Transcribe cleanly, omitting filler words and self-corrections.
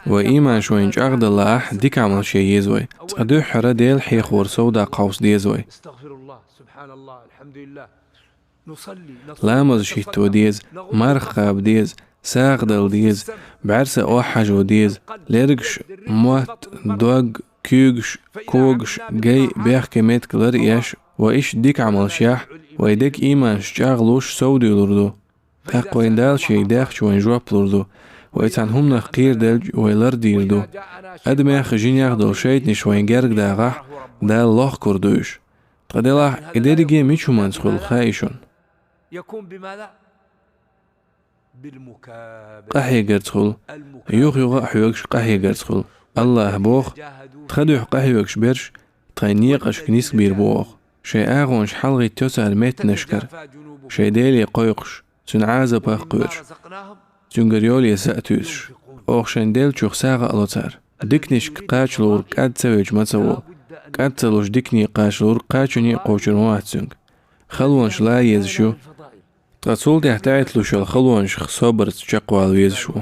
وإيمان شوينج أغد الله أح ديك عمل شي يزوي تقدو حرا ديل حيخ ورسو دا قوس ديزوي لامز شيتو ديز مرخاب ديز ساغدل ديز بعرس أوحجو ديز ليرقش موات دوغ كيوغش كوغش جاي بيخ كميت كلر إيش وإيش ديك عمل شيح ويديك إيمان شجاغلوش سودي لردو تاقوين دال شي داخ شوين جواب لردو وإتان هم نخقير دلج ويلر ديردو أدمي خجين ياخدو شيت نشوين جارق داغح دال الله كردوش تقدلاح إداريجي ميشو منسخل خايشون يكون بماذا؟ بالمكابرة قحي قرتخل يوغ حيوكش قحي قرتخل الله بوخ تخدوح قحي وكش برش تغنيقش كنيس كبير بوخ شي آغونش حلغي تسال ميت نشكر شي ديلي قويقش تنعازة باق قرش تنقريولي سأتوش أوخشن ديل چوخ ساغة ألوتار ديكنيش قاچ لور قاد سويج متصول قاد تلوش ديكني قاچ لور قاچوني قوچر مواتسنگ خلوانش لا يزشو تغسول تحتاعت لوش الخلوانش خصابرت شقوال ويزشو